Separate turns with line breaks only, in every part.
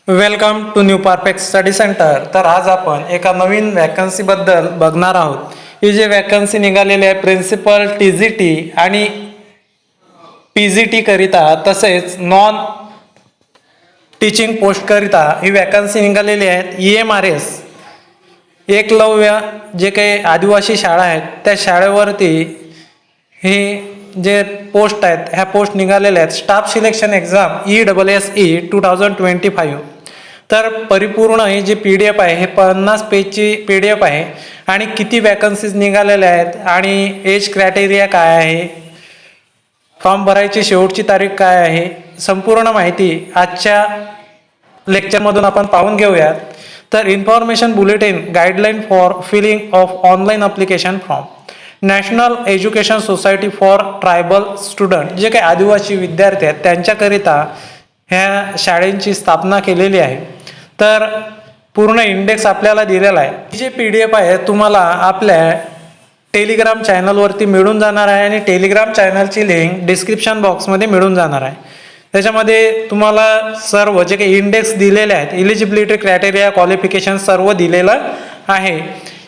Welcome to new perfect study centre. तर आज आपण एका नवीन वॅकन्सीबद्दल बघणार आहोत। ही जी वॅकन्सी निघालेली आहे प्रिन्सिपल TGT आणि PGT करिता तसेच नॉन टीचिंग पोस्ट करिता ही वॅकन्सी निघालेली आहे। EMRS एकलव्य जे काही आदिवासी शाळा आहेत त्या शाळेवरती ही जे पोस्ट आहेत ह्या पोस्ट निघालेल्या आहेत। Staff selection exam ESSE 2025। तर परिपूर्ण ही जी PDF आहे हे 50 पेजची PDF आहे आणि किती वॅकन्सीज निघालेल्या आहेत आणि एज क्रायटेरिया काय आहे, फॉर्म भरायची शेवटची तारीख काय आहे, संपूर्ण माहिती आजच्या लेक्चरमधून आपण पाहून घेऊयात। तर information bulletin guideline for filling of online application form, national education society for tribal student जे काही आदिवासी विद्यार्थी आहेत त्यांच्याकरिता ह्या शाळेंची स्थापना केलेली आहे। तर पूर्ण इंडेक्स आपल्याला दिलेला आहे। ही जी PDF आहे तुम्हाला आपल्या टेलिग्राम चॅनलवरती मिळून जाणार आहे आणि टेलिग्राम चॅनलची लिंक डिस्क्रिप्शन बॉक्समध्ये मिळून जाणार आहे। त्याच्यामध्ये तुम्हाला सर्व जे काही इंडेक्स दिलेले आहेत, एलिजिबिलिटी क्रायटेरिया, क्वालिफिकेशन सर्व दिलेलं आहे।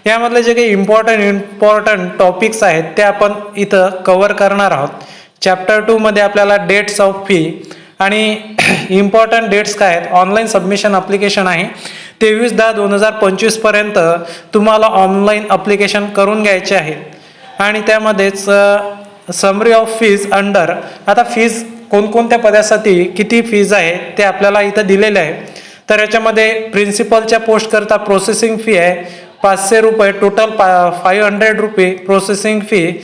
यामधले जे काही इम्पॉर्टंट टॉपिक्स आहेत ते आपण इथं कव्हर करणार आहोत। चॅप्टर 2 मध्ये आपल्याला डेट्स ऑफ फी आणि इम्पॉर्टंट डेट्स काय आहेत, ऑनलाईन सबमिशन अप्लिकेशन आहे 23/10/2025 पर्यंत तुम्हाला ऑनलाईन अप्लिकेशन करून घ्यायचे आहेत। आणि त्यामध्येच समरी ऑफ फीज अंडर, आता फीज कोणकोणत्या पदासाठी किती फीज आहे ते आपल्याला इथं दिलेले आहे। तर याच्यामध्ये प्रिन्सिपलच्या पोस्ट करता प्रोसेसिंग फी आहे 500 रुपये, टोटल 500 रुपये प्रोसेसिंग फी,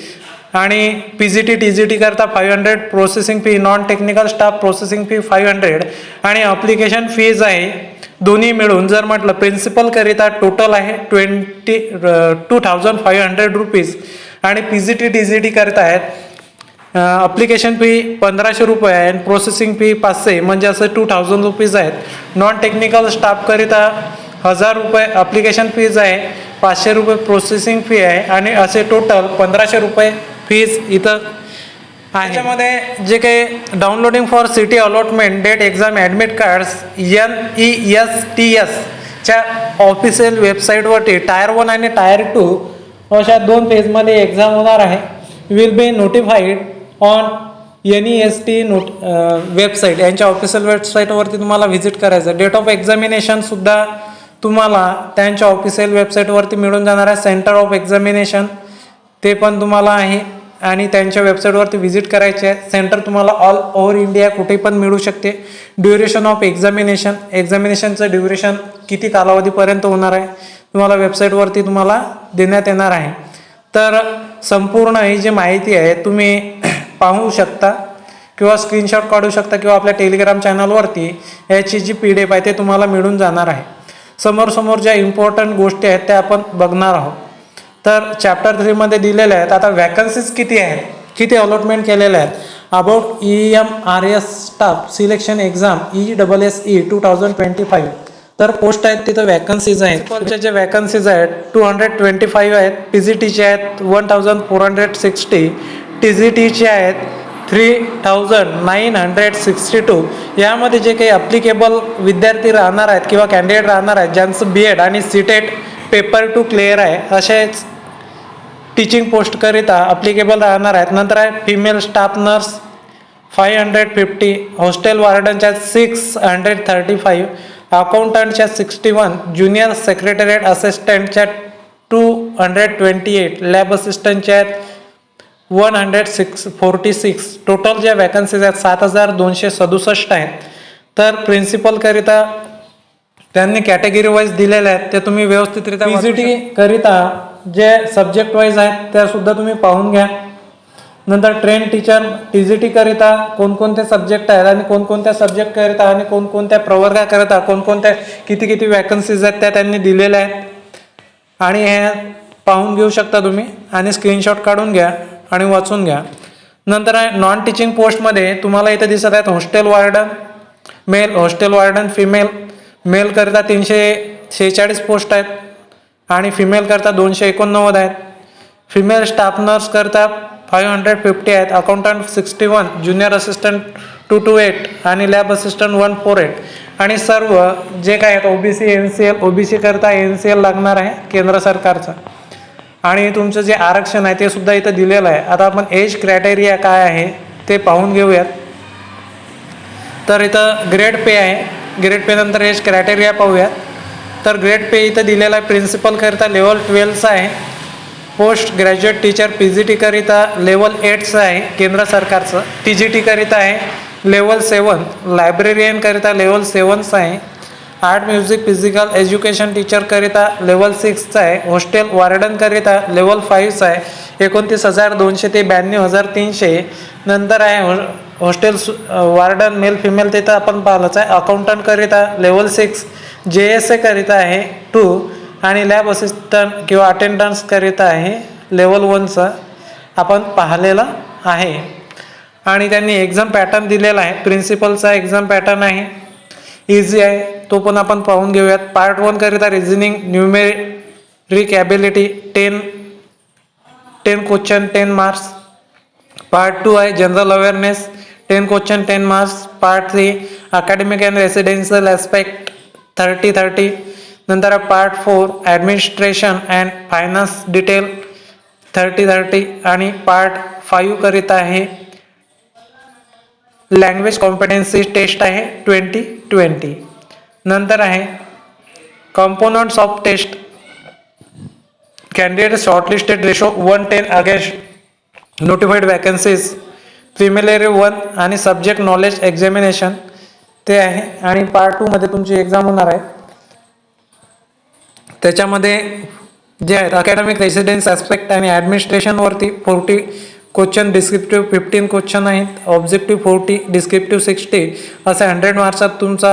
आणि PGT TGT करता 500 processing fee, non technical staff processing fee 500 आणि अप्लिकेशन फीज आहे दोन्ही मिळून जर म्हटलं प्रिन्सिपल करिता टोटल आहे 2500 रुपीज आणि PGT TGT करता आहेत अप्लिकेशन फी 1500 रुपये आहे आणि प्रोसेसिंग फी 500 म्हणजे असं 2000 रुपीज आहेत। नॉन टेक्निकल स्टाफ करिता 1000 रुपये अप्लिकेशन फीज आहे, 500 रुपये प्रोसेसिंग फी आहे आणि असे टोटल 1500 रुपये फीज इथं आहे। त्याच्यामध्ये जे काही downloading for city allotment date exam admit cards NESTS च्या ऑफिशियल वेबसाईटवरती टायर 1 आणि टायर 2 अशा 2 फेजमध्ये एक्झाम होणार आहे। Will be notified on NEST website, यांच्या ऑफिशियल वेबसाईटवरती तुम्हाला व्हिजिट करायचं। डेट ऑफ एक्झामिनेशन सुद्धा तुम्हाला त्यांच्या ऑफिशियल वेबसाईटवरती मिळून जाणार आहे। सेंटर ऑफ एक्झामिनेशन ते पण तुम्हाला आहे आणि त्यांच्या वेबसाईटवरती व्हिजिट करायचे आहे। सेंटर तुम्हाला ऑल ओव्हर इंडिया कुठे पण मिळू शकते। ड्युरेशन ऑफ एक्झामिनेशन, एक्झामिनेशनचं ड्युरेशन किती कालावधीपर्यंत होणार आहे तुम्हाला वेबसाईटवरती तुम्हाला देण्यात येणार आहे। तर संपूर्ण ही जी माहिती आहे तुम्ही पाहू शकता किंवा स्क्रीनशॉट काढू शकता किंवा आपल्या टेलिग्राम चॅनलवरती याची जी PDF आहे ते तुम्हाला मिळून जाणार आहे। समोर ज्या इम्पॉर्टंट गोष्टी आहेत त्या आपण बघणार आहोत। तर चॅप्टर 3 मध्ये दिलेले आहेत। आता वॅकन्सीज किती आहेत, किती अलॉटमेंट केलेले आहेत, about EMRS staff selection exam ESSE 2025। तर पोस्ट आहेत तिथं वॅकन्सीज आहेत। प्रिन्सिपलच्या जे वॅकन्सीज आहेत 225 आहेत, PGTचे आहेत 1460, TGTचे आहेत 3962। यामध्ये जे काही अप्लिकेबल विद्यार्थी राहणार आहेत किंवा कॅन्डिडेट राहणार आहेत ज्यांचं BEd आणि CTET पेपर 2 क्लिअर आहे असेच टीचिंग पोस्ट करिता अप्लिकेबल राहणार आहेत। नंतर आहे फिमेल स्टाफ नर्स 550, हॉस्टेल वॉर्डनच्या 635, अकाउंटंटच्या 61, ज्युनियर सेक्रेटरीएट असिस्टंटच्या 228, लॅब असिस्टंटच्या 146। टोटल ज्या वॅकन्सीज आहेत 7267 आहेत। तर प्रिन्सिपल करिता त्यांनी कॅटेगरी वाईज दिलेल्या आहेत, ते तुम्ही व्यवस्थितरित्या PGT करिता जे सब्जेक्ट वाईज आहेत त्या सुद्धा तुम्ही पाहून घ्या। नंतर ट्रेन टीचर TGT करिता कोणकोणते सब्जेक्ट आहेत आणि कोणकोणत्या सब्जेक्ट करिता आणि कोणकोणत्या प्रवर्गाकरिता कोणकोणत्या किती वॅकन्सीज आहेत त्या त्यांनी दिलेल्या आहेत आणि हे पाहून घेऊ शकता तुम्ही आणि स्क्रीनशॉट काढून घ्या आणि वाचून घ्या। नंतर आहे नॉन टीचिंग पोस्टमध्ये तुम्हाला इथे दिसत आहेत hostel warden male, hostel warden female, male करता 346 पोस्ट आहेत आणि फिमेल करता 289 आहेत। फिमेल स्टाफ नर्स करता 550 आहेत, अकाउंटंट 61, ज्युनियर असिस्टंट 228 आणि लॅब असिस्टंट 148 आणि सर्व जे काय आहेत OBC NCL, OBC करता NCL लागणार आहे केंद्र सरकारचं. आणि तुमचं जे आरक्षण आहे ते सुद्धा इथं दिलेलं आहे. आता आपण एज क्रायटेरिया काय आहे ते पाहून घेऊयात. तर इथं ग्रेड पे आहे, ग्रेड पे नंतर एज क्रायटेरिया पाहूयात. तर ग्रेड पे इथं दिलेला आहे. प्रिन्सिपल करिता लेवल 12चा आहे, पोस्ट ग्रॅज्युएट टीचर PGT करिता लेवल 8चं आहे केंद्र सरकारचं, TGT करिता आहे लेवल 7, लायब्रेरियन करिता लेवल 7चं आहे, art music physical education teacher करिता लेवल 6चा आहे, हॉस्टेल वार्डन करिता लेवल 5चा आहे, 29,200 ते 92,300. नंतर आहे हॉस्टेल वार्डन मेल फिमेल तिथं आपण पाहिलंच आहे. अकाउंटंट करिता लेवल 6, JSA करिता आहे 2 आणि लॅब असिस्टंट किंवा अटेंडन्स करिता आहे लेवल 1चं आपण पाहिलेलं आहे. आणि त्यांनी एक्झाम पॅटर्न दिलेला आहे. प्रिन्सिपलचा एक्झाम पॅटर्न आहे, इझी आहे, तो पण आपण पाहून घेऊयात. पार्ट 1 करिता reasoning numeric ability 10 question 10 marks. Part 2 आहे general awareness 10 question 10 marks. Part 3 academic and residential aspect 30. नंतर part 4 administration and finance detail 30. आणि पार्ट 5 करिता आहे लँग्वेज कॉम्पिटन्सी टेस्ट आहे 2020. नंतर आहे components of test, candidate shortlisted ratio 1:10 against notified vacancies, preliminary 1 आणि subject knowledge examination ते आहे. आणि पार्ट 2 मध्ये तुमची एक्झाम होणार आहे. त्याच्यामध्ये जे आहेत अकॅडमिक रेसिडेन्स ॲस्पेक्ट आणि ॲडमिनिस्ट्रेशनवरती 40 क्वेश्चन, डिस्क्रिप्टिव्ह 15 क्वेश्चन आहेत, ऑब्जेक्टिव्ह 40, डिस्क्रिप्टिव्ह 60 असे 100 मार्क्सात तुमचा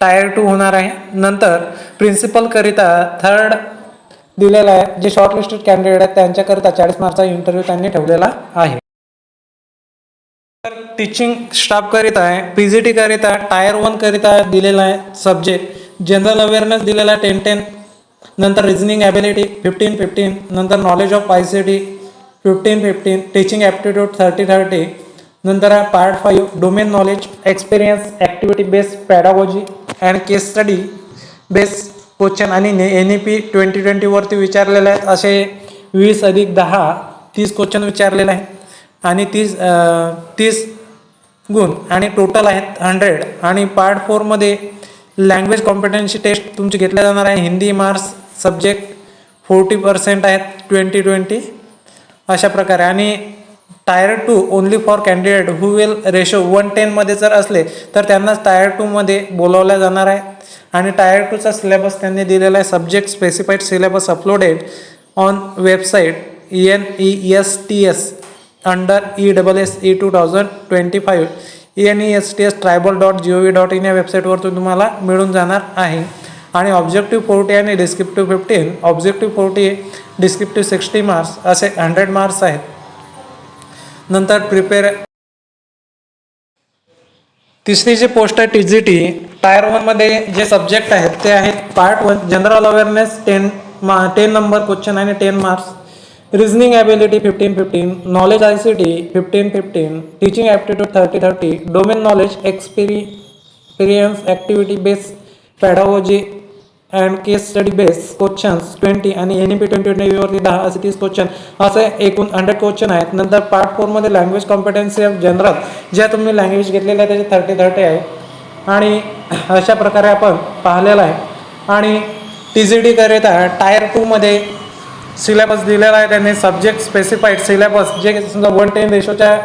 टायर 2 होणार आहे. नंतर प्रिन्सिपल करिता 3rd दिलेला आहे. जे शॉर्टलिस्टेड कॅन्डिडेट आहेत त्यांच्याकरिता 40 मार्क्सचा इंटरव्ह्यू त्यांनी ठेवलेला आहे. तर टीचिंग स्टाफ करिता आहे, PGT करिता टायर 1 करिता दिलेला आहे सब्जेक्ट जनरल अवेअरनेस दिलेला आहे 10-10, नंतर रिझनिंग ॲबिलिटी 15-15, नंतर knowledge of ICT 15-15, teaching aptitude 30-30. नंतर आहे part 5 domain knowledge experience activity based pedagogy and case study based question आणि NEP 2020 वरती विचारलेले आहेत. असे 20 + 10 30 क्वेश्चन विचारलेले आहेत आणि 30 गुण आणि टोटल आहेत 100. आणि पार्ट 4 मध्ये लँग्वेज कॉम्पिटन्सी टेस्ट तुमची घेतल्या जाणार आहे. हिंदी मार्क्स सब्जेक्ट 40% आहेत 2020 अशा प्रकारे. आणि tyre 2 only for candidate who will ratio 1:10 मध्ये जर असले तर त्यांनाच टायर 2 मध्ये बोलावल्या जाणार आहे. आणि टायर 2चा सिलेबस त्यांनी दिलेला आहे. Subject specified syllabus uploaded on website NESTS under ESSE 2025 NESTS.tribal.gov.in या वेबसाईटवरती तुम्हाला मिळून जाणार आहे. आणि ऑब्जेक्टिव्ह 40 आणि डिस्क्रिप्टिव्ह 15, ऑब्जेक्टिव्ह 40 डिस्क्रिप्टिव्ह 60 मार्क्स असे 100 मार्क्स आहेत. नंतर प्रिपेअर तिसरी जी पोस्ट आहे TGT टायर 1 मध्ये जे सब्जेक्ट आहेत ते आहेत part 1 general awareness 10 number question आणि 10 marks, reasoning ability 15-15, knowledge ICT 15-15, teaching aptitude 30-30, domain knowledge experience activity based pedagogy and case study based questions 20 आणि NEP 2020 वरती 10 असे 30 क्वेश्चन असे एकूण 100 क्वेश्चन आहेत. नंतर पार्ट 4 मध्ये लँग्वेज कॉम्पिटन्सी ऑफ जनरल ज्या तुम्ही लँग्वेज घेतलेल्या आहे त्याचे 30-30 आहे. आणि अशा प्रकारे आपण पाहिलेलं आहे. आणि TGT करिता टायर 2 मध्ये सिलेबस दिलेला आहे त्यांनी. सब्जेक्ट स्पेसिफाईड सिलेबस जे समजा 1:10 रेशोच्या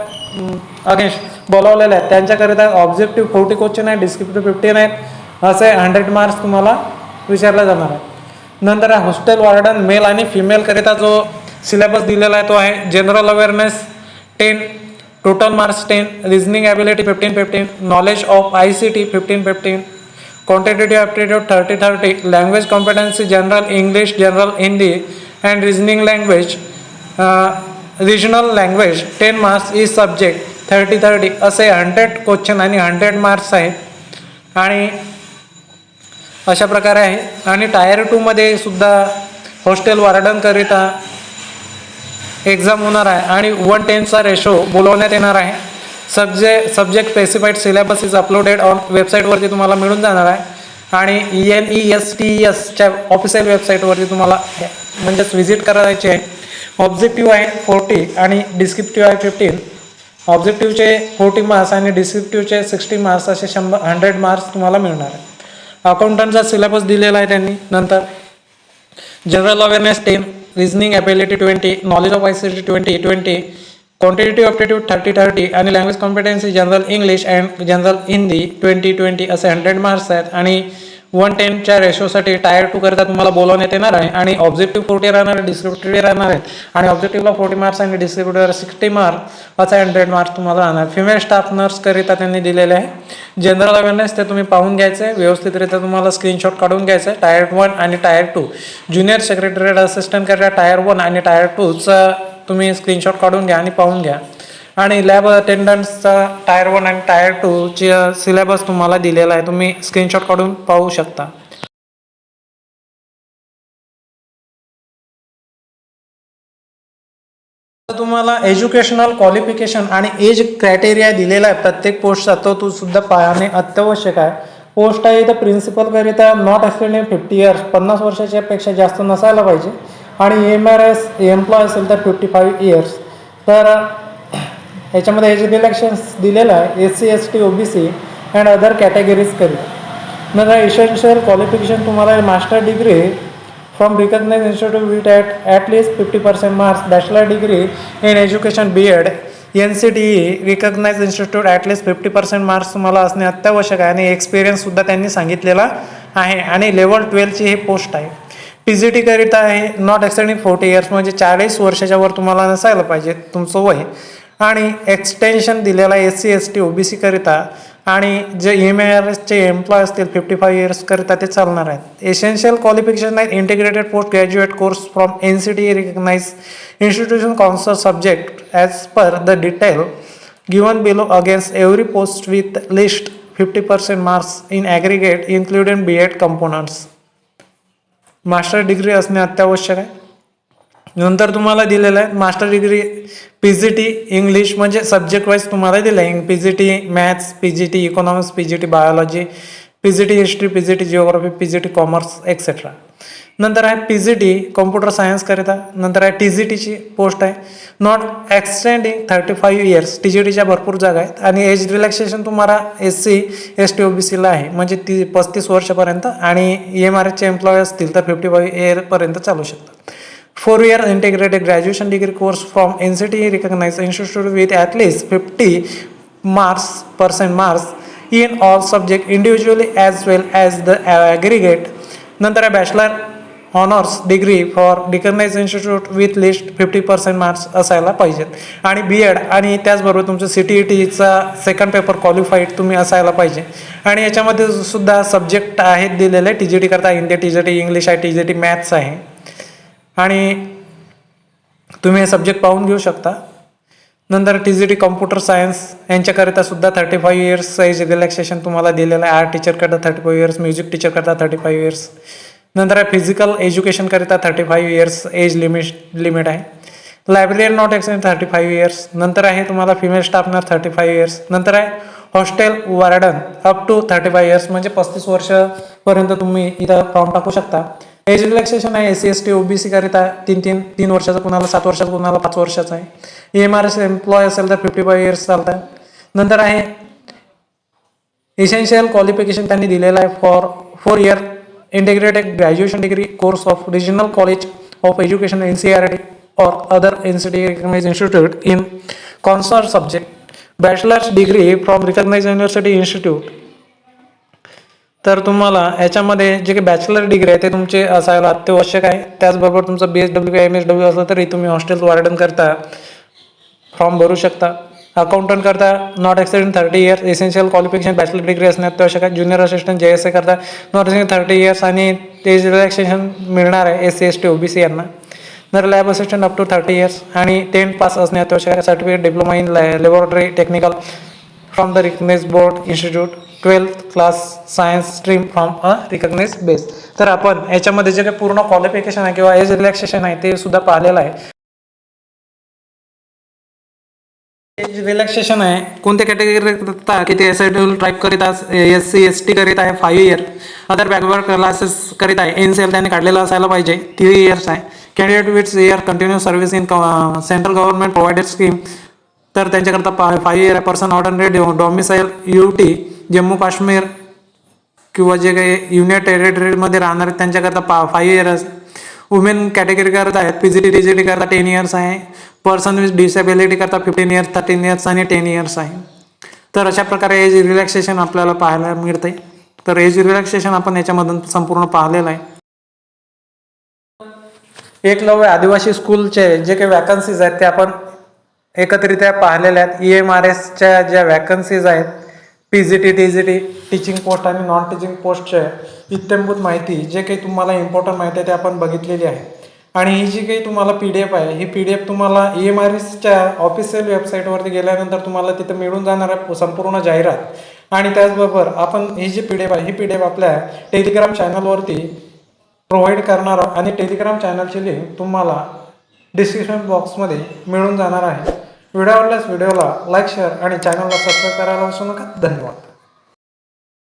अगेन्स्ट बोलावलेले आहेत त्यांच्याकरिता ऑब्जेक्टिव्ह 40 क्वेश्चन आहे, डिस्क्रिप्टिव्ह 15 आहेत असे 100 मार्क्स तुम्हाला विचारला जाणार आहे. नंतर हॉस्टेल वॉर्डन मेल आणि फिमेल करिता जो सिलेबस दिलेला आहे तो आहे general awareness 10, total marks 10, reasoning ability 15-15, knowledge of ICT 15-15, quantitative aptitude 30-30, language competency general English, general Hindi and reasoning language, regional language 10 marks, each subject 30-30 असे 100 क्वेश्चन आणि 100 मार्क्स आहेत. आणि अशा प्रकारे आहे. आणि टायर 2 मध्ये सुद्धा हॉस्टेल वार्डन करिता एक्झाम होणार आहे आणि 1:10चा रेशो बोलवण्यात येणार आहे. Subject specified syllabus is uploaded on वेबसाईटवरती तुम्हाला मिळून जाणार आहे आणि NESTESच्या ऑफिशियल वेबसाईटवरती तुम्हाला म्हणजेच व्हिजिट करायची आहे. ऑब्जेक्टिव्ह आहे 40 आणि डिस्क्रिप्टिव्ह आहे 15. ऑब्जेक्टिव्हचे 40 मार्क्स आणि डिस्क्रिप्टिव्हचे 60 मार्क्स असे 100 मार्क्स तुम्हाला मिळणार आहे. अकाउंटंटचा सिलेबस दिलेला आहे त्यांनी. नंतर general awareness 10, reasoning ability 20, knowledge of ICT 20, quantitative aptitude 30 आणि language competency general English and general Hindi 20 असे 100 मार्क्स आहेत. आणि 1:10च्या रेशोसाठी टायर 2 करता तुम्हाला बोलवण्यात येणार आहे आणि ऑब्जेक्टिव्ह 40 राहणार आहे, डिस्क्रिप्टिव्ह राहणार आहेत आणि ऑब्जेक्टिव्हला 40 मार्क्स आणि डिस्क्रिप्टिव्हला 60 मार्क्स असा 100 मार्क्स तुम्हाला राहणार. फिमेल स्टाफ नर्स करिता त्यांनी दिलेले आहे. जनरल अवेअरनेस ते तुम्ही पाहून घ्यायचं आहे व्यवस्थितरित्या, तुम्हाला स्क्रीनशॉट काढून घ्यायचं आहे. टायर 1 आणि टायर 2 ज्युनियर सेक्रेटरीएट असिस्टंट करिता टायर 1 आणि टायर 2चा तुम्ही स्क्रीनशॉट काढून घ्या आणि पाहून घ्या. आणि लॅब अटेंडन्सचा टायर 1 आणि टायर 2ची सिलेबस तुम्हाला दिलेला आहे, तुम्ही स्क्रीनशॉट काढून पाहू शकता. तुम्हाला एज्युकेशनल क्वालिफिकेशन आणि एज क्रायटेरिया दिलेला आहे प्रत्येक पोस्टचा, तो सुद्धा पाहणे अत्यावश्यक आहे. पोस्ट आहे इथं प्रिन्सिपलकरिता नॉट एक्सेडिंग 50 इयर्स, 50 वर्षाच्या पेक्षा जास्त नसायला पाहिजे. आणि MRS एम्प्लॉय असेल तर 55 इयर्स. तर याच्यामध्ये एज रिलॅक्शन्स दिलेलं आहे SC ST OBC and other categories करिता. नंतर एसेन्शियल क्वालिफिकेशन तुम्हाला master degree from recognise institute with at least 50% marks, bachelor degree in education BEd NCTE recognise institute at least 50% marks तुम्हाला असणे अत्यावश्यक आहे. आणि एक्सपिरियन्ससुद्धा त्यांनी सांगितलेला आहे. आणि लेवल 12ची ही पोस्ट आहे. PGT करिता आहे नॉट एक्सेडिंग 40 इयर्स, म्हणजे 40 वर्षाच्या वर तुम्हाला नसायला पाहिजे तुमचं वय. आणि एक्सटेन्शन दिलेला आहे SC ST OBC करिता. आणि जे MRSचे एम्प्लॉय असतील 55 इयर्स करिता ते चालणार आहेत. एसेन्शियल क्वालिफिकेशन आहे integrated post graduate course from NCTE recognise institution council subject as per the detail given below against every post with least 50% marks in aggregate including BEd components. Master degree असणे अत्यावश्यक आहे. नंतर तुम्हाला दिलेलं आहे master degree PGT English, म्हणजे subject wise तुम्हाला दिलं आहे. PGT maths, PGT economics, PGT biology, PGT history, PGT geography, PGT commerce etcetera. नंतर आहे PGT कॉम्प्युटर सायन्स करिता. नंतर आहे TGTची पोस्ट आहे नॉट एक्सटेंडिंग 35 इयर्स. TGTच्या भरपूर जागा आहेत. आणि एज रिलॅक्सेशन तुम्हाला SC ST OBCला आहे, म्हणजे 35 वर्षापर्यंत. आणि MRSचे एम्प्लॉय असतील तर 55 इयरपर्यंत चालू शकतात. 4 year integrated graduation degree course from NCTE recognized institute with at least 50% marks in all subjects individually as well as the aggregate. नंतर आहे bachelor honours degree for recognise institute with least 50% marks असायला पाहिजेत. आणि BEd आणि त्याचबरोबर तुमचं CTETचा second paper qualified तुम्ही असायला पाहिजे. आणि याच्यामध्ये सुद्धा सब्जेक्ट आहेत दिलेले TGT करता. हिंदी TGT इंग्लिश आहे, TGT मॅथ्स आहे. आणि तुम्ही हे सब्जेक्ट पाहून घेऊ शकता. नंतर TGT कॉम्प्युटर सायन्स यांच्याकरिता सुद्धा 35 इयर्स एज रिलॅक्सेशन तुम्हाला दिलेलं आहे. आर्ट टीचरकरिता 35 इयर्स, म्युझिक टीचरकरिता 35 इयर्स. नंतर आहे फिजिकल एज्युकेशनकरिता 35 इयर्स एज लिमिट आहे. Librarian not exceed 35 years. नंतर आहे तुम्हाला फिमेल स्टाफनर 35 इयर्स. नंतर आहे hostel warden up to 35 years, म्हणजे 35 वर्षापर्यंत तुम्ही इथं फॉर्म टाकू शकता. एज रिलॅक्सेशन आहे SC ST OBC करिता 3 वर्षाचा, कुणाला 7 वर्षाचा, कुणाला 5 वर्षाचा आहे. MRS एम्प्लॉय असेल तर 55 इयर्स चालतं. नंतर आहे एसेन्शियल क्वालिफिकेशन त्यांनी दिलेलं आहे for 4 year integrated graduation degree course of regional college of education NCERT or other NCTE recognized institute in concerned subject, bachelor's degree from recognized university institute. तर तुम्हाला याच्यामध्ये जे काही बॅचलर डिग्री आहे ते तुमचे असायला अत्यावश्यक आहे. त्याचबरोबर तुमचं BSW MSW असलं तरी तुम्ही हॉस्टेल वार्डन करता फॉर्म भरू शकता. अकाउंटंट करता not exceeding 30 years, essential qualification bachelor degree असणे अत्यावश्यक आहे. ज्युनियर असिस्टंट JSA करता नॉट एक्सेडिंग 30 इयर्स आणि एज रिलॅक्सेशन मिळणार आहे SC ST OBC यांना. नंतर lab assistant up to 30 years आणि 10th पास असणे अत्यावश्यक आहे. Certificate diploma in laboratory technical from the recognised board institute, 12th class science stream from a recognised base. तर आपण याच्यामध्ये जे काही पूर्ण क्वालिफिकेशन आहे किंवा एज रिलॅक्सेशन आहे ते सुद्धा पाहिलेलं आहे. एज रिलॅक्सेशन आहे कोणत्या कॅटेगरी करता की ते शेड्यूल ट्राईब करीत आहे SC ST करीत आहे 5 इयर अदर बॅकवर्ड क्लासेस करीत आहे NCL त्याने काढलेलं असायला पाहिजे 3 इयर्स आहे candidate with year continue service in central government provided scheme तर त्यांच्याकरता 5 इयर आहे person ordinary domicile UT Jammu Kashmir किंवा जे काही युनियन टेरिटरीमध्ये राहणार आहेत त्यांच्याकरता 5 इयर्स वुमेन कॅटेगरी करता आहेत PGT TGT करता 10 इयर्स आहे पर्सन विथ डिसेबिलिटी करता 15 इयर्स 13 इयर्स आणि 10 इयर्स आहे तर अशा प्रकारे एज रिलॅक्सेशन आपल्याला पाहायला मिळते तर एज रिलॅक्सेशन आपण याच्यामधून संपूर्ण पाहिलेलं आहे एकलव्य आदिवासी स्कूलचे जे काही वॅकन्सीज आहेत ते आपण एकत्रित्या पाहिलेल्या आहेत EMRSच्या ज्या वॅकन्सीज आहेत PGT TGT टीचिंग पोस्ट आणि नॉन टीचिंग पोस्टचे इत्थंभूत माहिती जे काही तुम्हाला इम्पॉर्टंट माहिती आहे ते आपण बघितलेली आहे आणि ही जी काही तुम्हाला PDF आहे ही PDF तुम्हाला EMRSच्या ऑफिशियल वेबसाईटवरती गेल्यानंतर तुम्हाला तिथं मिळून जाणार आहे संपूर्ण जाहिरात आणि त्याचबरोबर आपण ही जी PDF आहे ही PDF आपल्या टेलिग्राम चॅनलवरती प्रोव्हाइड करणार आहोत आणि टेलिग्राम चॅनलची लिंक तुम्हाला डिस्क्रिप्शन बॉक्समध्ये मिळून जाणार आहे व्हिडिओ आवडल्यास व्हिडिओला लाईक शेअर आणि चॅनलला सबस्क्राईब करायला विसरू नका धन्यवाद